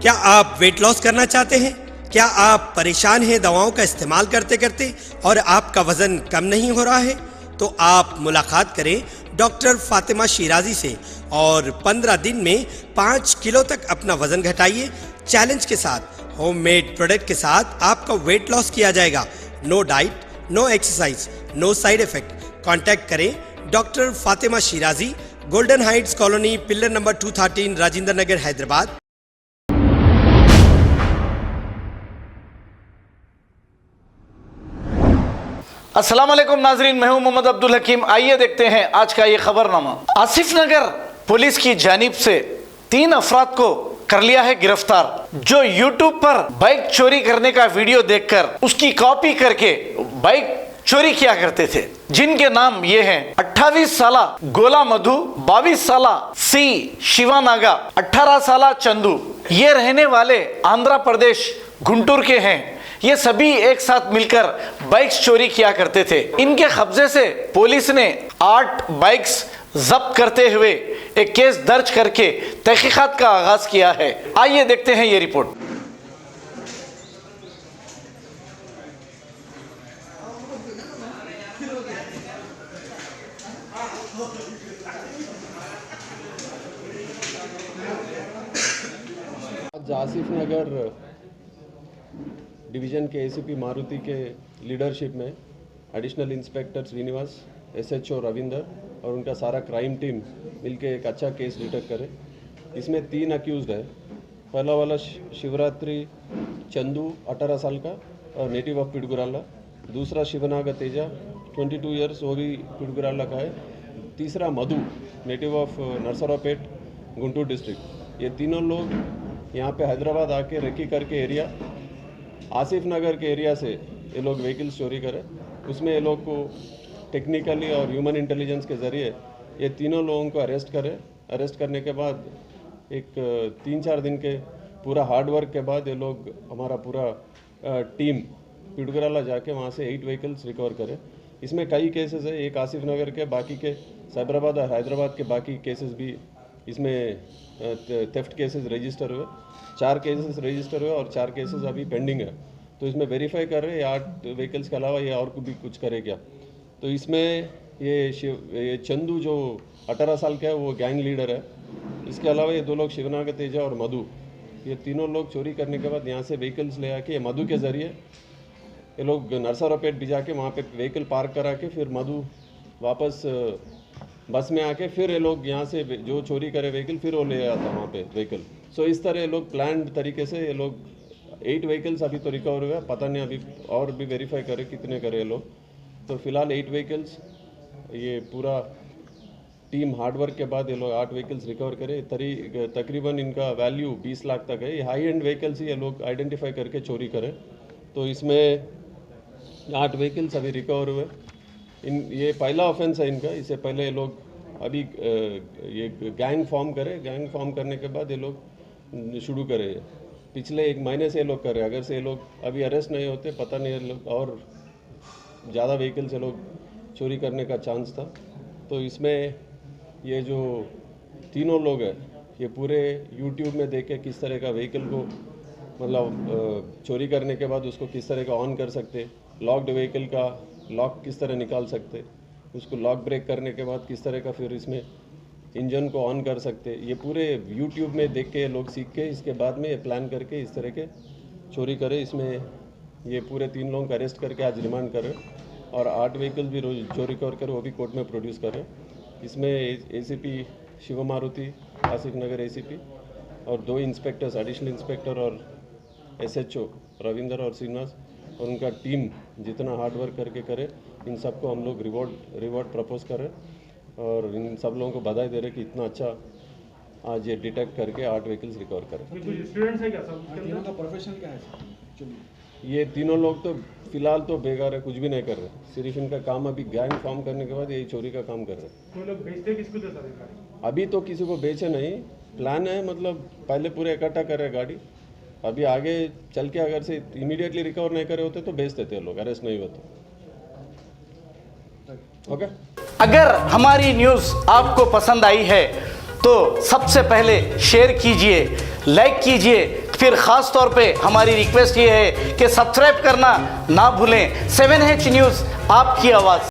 क्या आप weight loss करना चाहते हैं? क्या आप परेशान हैं दवाओं का इस्तेमाल करते करते और आपका वजन कम नहीं हो रहा है? तो आप मुलाकात करें डॉक्टर फातिमा शिराजी से और 15 दिन में 5 किलो तक अपना वजन घटाइए। चैलेंज के साथ, होममेड प्रोडक्ट के साथ आपका वेट लॉस किया जाएगा। No diet, no exercise, no side effect. Contact करें doctor Fatima Shirazi, golden heights colony, pillar number 213, Rajendra Nagar, Hyderabad. अस्सलाम वालेकुम नाजरीन, मैं हूं मोहम्मद अब्दुल हकीम। आइए देखते हैं आज का ये खबरनामा। आसिफ नगर पुलिस की जानिब से 3 अफराद को कर लिया है गिरफ्तार, जो यूट्यूब पर बाइक चोरी करने का वीडियो देखकर उसकी कॉपी करके बाइक चोरी किया करते थे, जिनके नाम ये हैं 28 साला गोला मधु, 22 साला सी शिवानागा, 18 साला चंदू। ये रहने वाले आंध्र प्रदेश गुंटूर के हैं। ये सभी एक साथ मिलकर बाइक्स चोरी किया करते थे। इनके कब्जे से पुलिस ने 8 बाइक्स जब्त करते हुए एक केस दर्ज करके तहकीकात का आगाज किया है। आइए देखते हैं ये रिपोर्ट। आज आसिफ नगर डिवीज़न के एसीपी मारुति के लीडरशिप में additional inspector Srinivas, SHO Ravinder और उनका सारा क्राइम टीम मिलके एक अच्छा केस डिटेक्ट करे। इसमें 3 अक्यूज़ड है। पहला वाला शिवरात्रि चंदू 18 साल का और नेटिव ऑफ पिडगुराला। दूसरा शिवनागा तेजा 22 ईयर्स, वो भी पिडगुराला का है। तीसरा Madhu native of Narasaraopet, Guntur district. ये तीनों लोग यहाँ पे हैदराबाद आके रेकी करके एरिया आसिफ नगर के एरिया से ये लोग व्हीकल्स चोरी करें। उसमें ये लोग को टेक्निकली और ह्यूमन इंटेलिजेंस के ज़रिए ये तीनों लोगों को अरेस्ट करें। अरेस्ट करने के बाद एक 3-4 दिन के पूरा हार्ड वर्क के बाद ये लोग, हमारा पूरा टीम पिडगुराला जाके वहाँ से 8 व्हीकल्स रिकवर करें। इसमें कई केसेस है, एक आसिफ नगर के, बाकी के साइबराबाद और हैदराबाद के बाकी केसेस भी इसमें थेफ्ट केसेस रजिस्टर हुए। 4 केसेस रजिस्टर हुए और 4 केसेस अभी पेंडिंग है। तो इसमें वेरीफाई कर रहे हैं 8 व्हीकल्स के अलावा ये और भी कुछ करे क्या। तो इसमें ये चंदू जो 18 साल का है वो गैंग लीडर है। इसके अलावा ये 2 लोग शिवनागा तेजा और मधु, ये तीनों लोग चोरी करने के बाद यहाँ से व्हीकल्स ले आके मधु के ज़रिए ये लोग नरसरावपेट भी जाके वहाँ पे व्हीकल पार्क करा के फिर मधु वापस बस में आके फिर ये लोग यहाँ से जो चोरी करे व्हीकल फिर वो ले आता वहाँ पे व्हीकल। सो इस तरह ये लोग प्लान्ड तरीके से ये लोग 8 व्हीकल्स अभी तो रिकवर हुए, पता नहीं अभी और भी वेरीफाई करे कितने करे ये लोग। तो फिलहाल 8 व्हीकल्स, ये पूरा टीम हार्ड वर्क के बाद ये लोग 8 व्हीकल्स रिकवर करे। तकरीबन इनका वैल्यू 20 लाख तक है। ये हाई एंड व्हीकल्स ही ये लोग आइडेंटिफाई करके चोरी करें। तो इसमें 8 व्हीकल्स अभी रिकवर हुए। ये पहला ऑफेंस है इनका। इससे पहले ये लोग अभी ये गैंग फॉर्म करे। गैंग फॉर्म करने के बाद ये लोग शुरू करे। पिछले 1 महीने से ये लोग कर रहे हैं। अगर से ये लोग अभी अरेस्ट नहीं होते, पता नहीं ये लोग और ज़्यादा व्हीकल से लोग चोरी करने का चांस था। तो इसमें ये जो तीनों लोग हैं, ये पूरे यूट्यूब में देख के किस तरह का व्हीकल को मतलब चोरी करने के बाद उसको किस तरह का ऑन कर सकते, लॉक्ड व्हीकल का लॉक किस तरह निकाल सकते, उसको लॉक ब्रेक करने के बाद किस तरह का फिर इसमें इंजन को ऑन कर सकते, ये पूरे यूट्यूब में देख के लोग सीख के इसके बाद में ये प्लान करके इस तरह के चोरी करे। इसमें ये पूरे 3 लोगों को अरेस्ट करके आज रिमांड करें और 8 व्हीकल भी जो रिकवर करे वो भी कोर्ट में प्रोड्यूस करें। इसमें एसीपी शिव मारुति, आसिफ नगर एसीपी और 2 इंस्पेक्टर्स, एडिशनल इंस्पेक्टर और एसएचओ रविंदर और श्रीनिवास और उनका टीम जितना हार्ड वर्क करके करे, इन सबको हम लोग रिवॉर्ड प्रपोज करें और इन सब लोगों को बधाई दे रहे कि इतना अच्छा आज ये डिटेक्ट करके 8 व्हीकल्स रिकवर करें। कुछ स्टूडेंट्स है क्या सब? तीनों का प्रोफेशन क्या है? ये तीनों लोग तो फिलहाल तो बेकार है, कुछ भी नहीं कर रहे। सिर्फ इनका काम अभी गैंग फॉर्म करने के बाद यही चोरी का काम कर रहे हैं। कोई लोग बेचते किसको थे सर? अभी तो किसी को बेचे नहीं, प्लान है मतलब पहले पूरे इकट्ठा कर रहे गाड़ी। अभी आगे चल के अगर से इमीडिएटली रिकवर नहीं करे होते तो बेच देते लोग, अरेस्ट नहीं होते। ओके। अगर हमारी न्यूज़ आपको पसंद आई है तो सबसे पहले शेयर कीजिए, लाइक कीजिए, फिर ख़ास तौर पे हमारी रिक्वेस्ट ये है कि सब्सक्राइब करना ना भूलें। 7H न्यूज़, आपकी आवाज़।